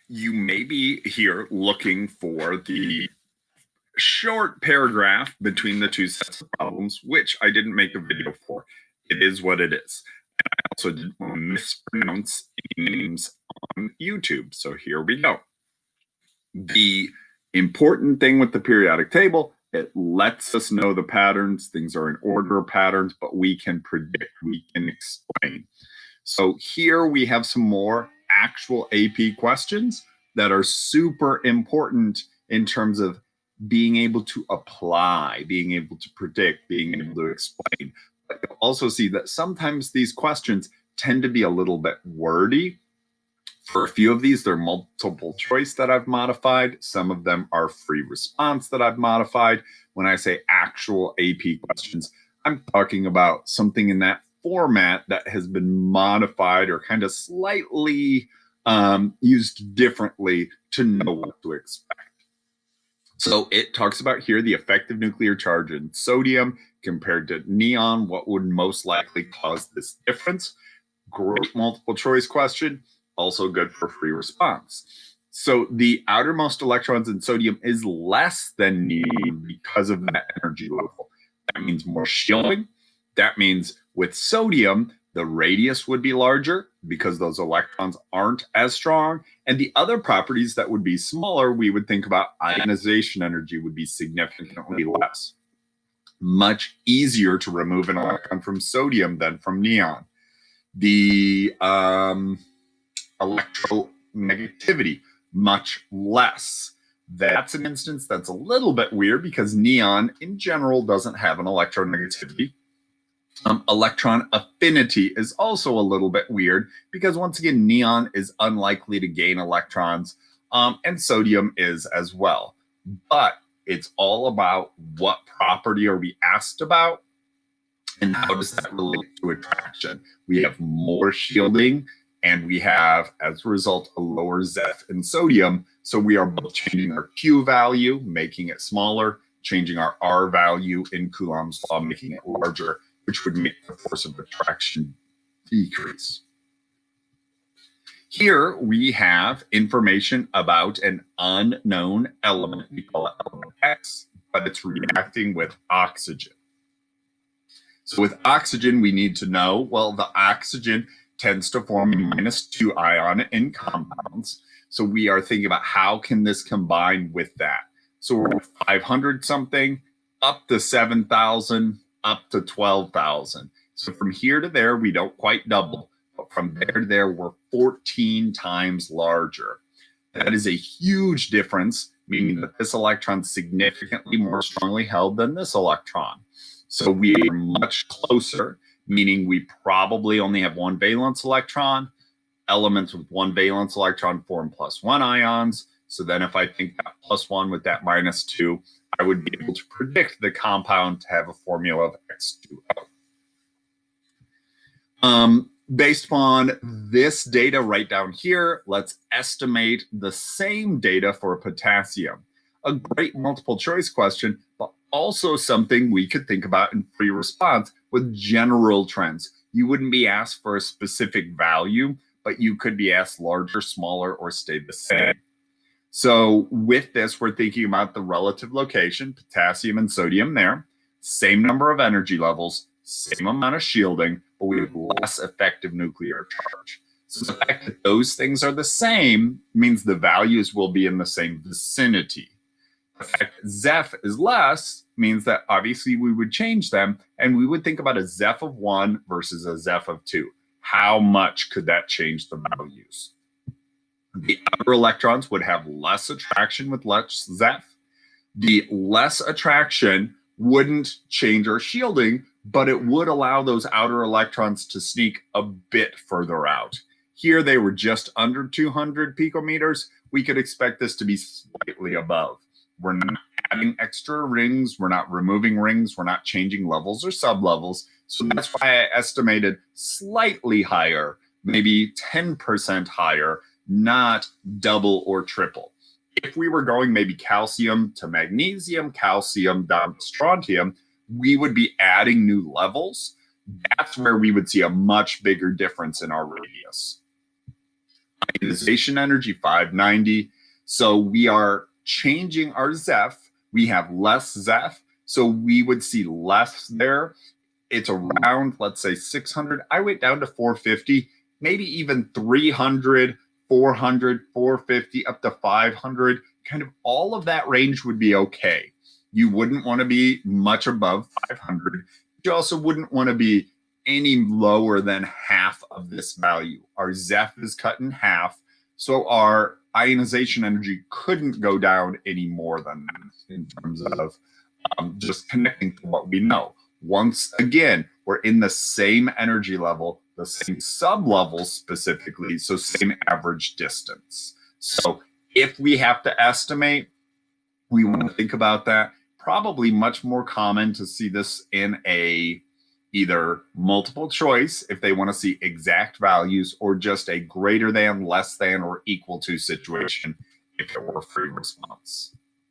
You may be here looking for the short paragraph between the two sets of problems, which I didn't make a video for. It is what it is. And I also didn't want to mispronounce any names on YouTube. So here we go. The important thing with the periodic table, it lets us know the patterns. Things are in order patterns, but we can predict, we can explain. So here we have some more actual AP questions that are super important in terms of being able to apply, being able to predict, being able to explain. But you'll also see that sometimes these questions tend to be a little bit wordy. For a few of these, they're multiple choice that I've modified. Some of them are free response that I've modified. When I say actual AP questions, I'm talking about something in that format that has been modified or kind of slightly used differently to know what to expect. So it talks about here the effective nuclear charge in sodium compared to neon. What would most likely cause this difference? Great multiple choice question, also good for free response. So the outermost electrons in sodium is less than neon because of that energy level. That means more shielding. That means with sodium, the radius would be larger because those electrons aren't as strong. And the other properties that would be smaller, we would think about ionization energy would be significantly less. Much easier to remove an electron from sodium than from neon. The electronegativity, much less. That's an instance that's a little bit weird because neon in general doesn't have an electronegativity. Electron affinity is also a little bit weird because once again, neon is unlikely to gain electrons, and sodium is as well. But it's all about what property are we asked about and how does that relate to attraction. We have more shielding and we have, as a result, a lower Zeph in sodium. So we are both changing our Q value, making it smaller, changing our R value in Coulomb's law, making it larger, which would make the force of attraction decrease. Here we have information about an unknown element. We call it element X, but it's reacting with oxygen. So with oxygen, we need to know, well, the oxygen tends to form a -2 ion in compounds. So we are thinking about how can this combine with that? So we're at 500 something, up to 7,000, up to 12,000. So from here to there, we don't quite double, but from there to there, we're 14 times larger. That is a huge difference, meaning that this electron is significantly more strongly held than this electron. So we are much closer, meaning we probably only have one valence electron. Elements with one valence electron form +1 ions. So then if I think that +1 with that -2, I would be able to predict the compound to have a formula of X2O. Based on this data right down here, let's estimate the same data for potassium. A great multiple choice question, but also something we could think about in free response with general trends. You wouldn't be asked for a specific value, but you could be asked larger, smaller, or stay the same. So with this, we're thinking about the relative location, potassium and sodium there, same number of energy levels, same amount of shielding, but we have less effective nuclear charge. So the fact that those things are the same means the values will be in the same vicinity. The fact that Zeph is less means that obviously we would change them and we would think about a Zeph of 1 versus a Zeph of 2. How much could that change the values? The outer electrons would have less attraction with less Zeph. The less attraction wouldn't change our shielding, but it would allow those outer electrons to sneak a bit further out. Here they were just under 200 picometers. We could expect this to be slightly above. We're not adding extra rings. We're not removing rings. We're not changing levels or sublevels. So that's why I estimated slightly higher, maybe 10% higher, not double or triple. If we were going maybe calcium to magnesium, calcium down to strontium, we would be adding new levels. That's where we would see a much bigger difference in our radius. ionization energy 590. So we are changing our Zeph. We have less Zeph, so we would see less there. It's around, let's say 600. I went down to 450, maybe even 300, 400, 450, up to 500. Kind of all of that range would be okay. You wouldn't want to be much above 500. You also wouldn't want to be any lower than half of this value. Our Zeph is cut in half, so our ionization energy couldn't go down any more than that in terms of just connecting to what we know. Once again, we're in the same energy level, the same sub-levels specifically, so same average distance. So if we have to estimate, we want to think about that. Probably much more common to see this in a either multiple choice if they want to see exact values, or just a greater than, less than, or equal to situation if it were a free response.